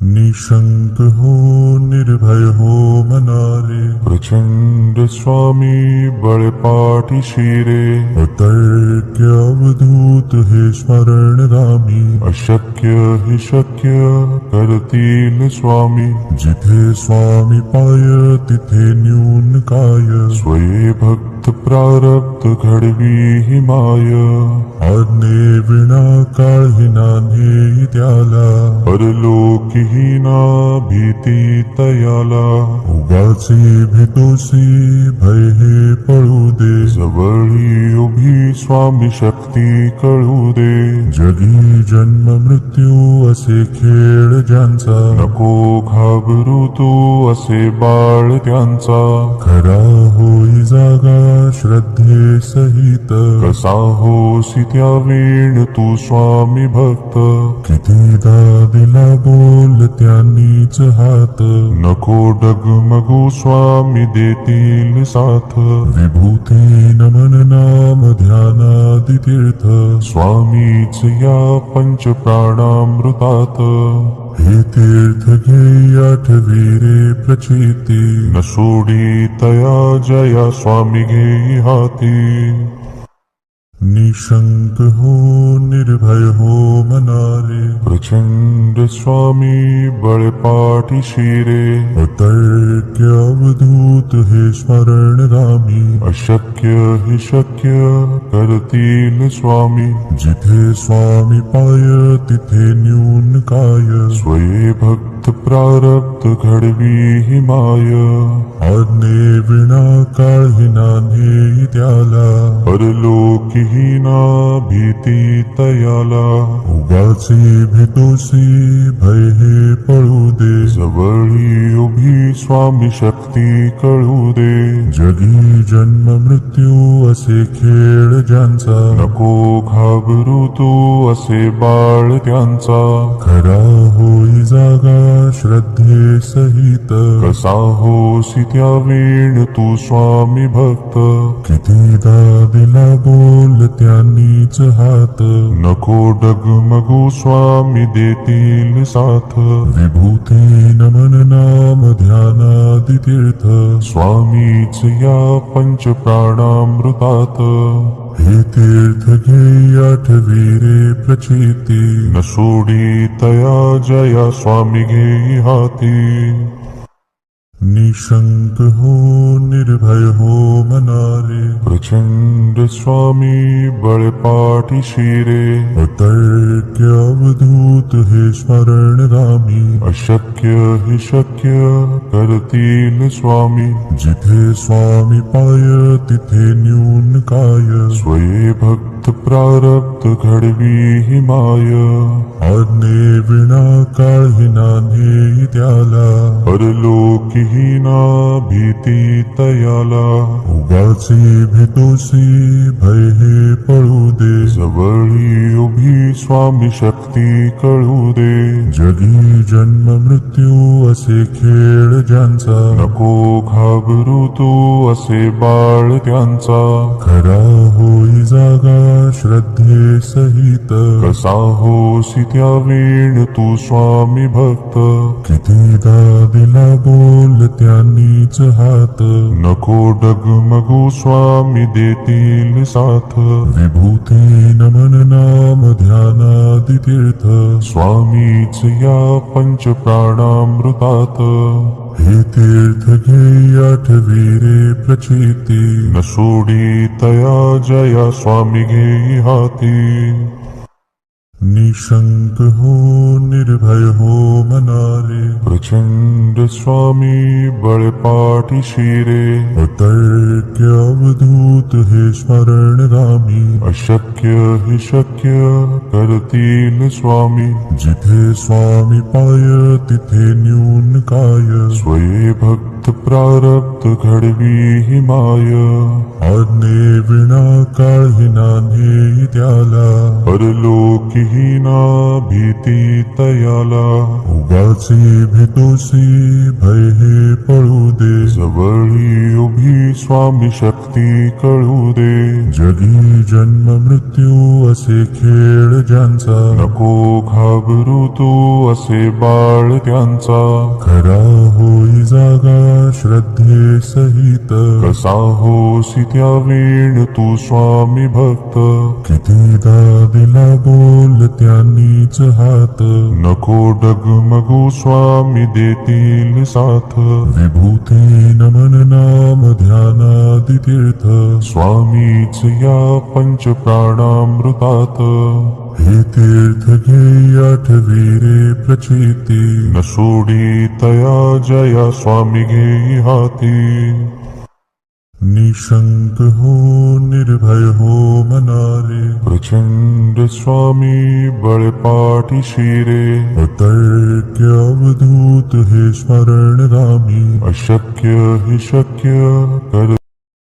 निशंक हो निर्भय हो मनारे, प्रचंड स्वामी बळपाठी शिरे. अतर्क्य अवधूत हे स्मरणगामी, अशक्य हि शक्य करतील स्वामी. जिथे स्वामी पाय तिथे न्यून काय, स्वये भक्त प्रारब्ध घडवी हि माय. आज्ञे विना काळही नान्हे त्याला, परलोकी हीना भीती तयाला. उगाचे भीतोसी भय हे पळू दे, जवळी उभी स्वामी शक्ती कळू दे. जगी जन्म मृत्यू असे खेळ ज्यांचा, नको घाबरू तू असे बाळ त्यांचा. खरा होई जागा श्रद्धे सहित, कसा होसी त्या वेळ तू स्वामी भक्त. कितीदा दिला बोल त्यांनीच हात, नको डगमगू स्वामी देतील साथ. विभूती नमन नाम ध्यानादि तीर्थ, स्वामीच या पंच प्राणामृतात. हे तीर्थ घे आठवी रे प्रचिती, न सोडी तया जया स्वामी घे हाती. निशंक हो निर्भय हो मनारे, प्रचंड स्वामी बळपाठी शिरे. अतर्क्य अवधूत हे स्मरणगामी, अशक्य हि शक्य करतील स्वामी. जिथे स्वामी पाय तिथे न्यून काय, स्वये भक्त प्रारब्ध घडवी हि माय. आज्ञे विना काळही नान्हे त्याला, परलोकी हीना भीती तयाला. उगाचे भीतोसी भय हे पळू दे, जवळी उभी स्वामी शक्ती कळू दे. जगी जन्म मृत्यू असे खेळ ज्यांचा, नको घाबरू तू असे बाळ त्यांचा. खरा होई जागा श्रद्धे सहित, कसा होसी त्या वेळ तू स्वामी भक्त. कितीदा दिला बोल त्यांनीच हात, नको डगमगू स्वामी देतील साथ. विभूती नमन नाम ध्यानादि तीर्थ, स्वामीच या पंच प्राणामृतात. हे तीर्थ घे आठवी रे प्रचिती, न सोडी तया जया स्वामी घे हाती. निशंक हो निर्भय हो मनारे, प्रचंड स्वामी बळपाठी शिरे. अतर्क्य अवधूत हे स्मरणगामी, अशक्य हि शक्य करतील स्वामी. जिथे स्वामी पाय तिथे न्यून काय, स्वये भक्त प्रारब्ध घडवी हि माय. आज्ञे विना काळही नान्हे त्याला, परलोकी हीना भीती तयाला. उगाचे भीतोसी भय हे पळू दे, जवळी उभी स्वामी शक्ती कळू दे. जगी जन्म मृत्यू असे खेळ ज्यांचा, नको घाबरू तू असे बाळ त्यांचा. खरा होई जागा श्रद्धे सहित, कसा होसी त्या वेळ तू स्वामी भक्त. कितीदा दिला बोल त्यांनीच हात, नको डगमगू स्वामी देतील साथ. विभूती नमन नाम ध्यानादि तीर्थ, स्वामीच या पंच प्राणामृतात. हे तीर्थ घे आठवी रे प्रचिती, न सोडी तया जया स्वामी घे हाती. निशंक हो निर्भय हो मनारे, प्रचंड स्वामी बळपाठी शिरे. अतर्क्य अवधूत हे स्मरणगामी, अशक्य हि शक्य करतील स्वामी. जिथे स्वामी पाय तिथे न्यून काय, स्वये भक्त प्रारब्ध घडवी हि माय. आज्ञे विना काळही नान्हे त्याला, परलोकी हीना भीती तयाला. उगाचे तोसी भय हे पळू दे जवळी उभी स्वामी शक्ती कळू दे जगी जन्म मृत्यू असे खेळ ज्यांचा नको घाबरू तू असे बाळ त्यांचा खरा होई जागा श्रद्धे सहित कसा होसी त्या वेळ तू स्वामी भक्त कितीदा दिला बोल त्यांनीच हात नको डगमगू स्वामी देतील साथ विभूती नमन नाम ध्यानादि तीर्थ स्वामीच या पंच प्राणामृतात हे तीर्थ घे आठवी रे प्रचिती न सोडी तया जया स्वामी घेई हाती निशंक हो निर्भय हो मनारे प्रचंड स्वामी बळपाठी शिरे अतर्क्य अवधूत हे स्मरण रामी अशक्य हि शक्य कर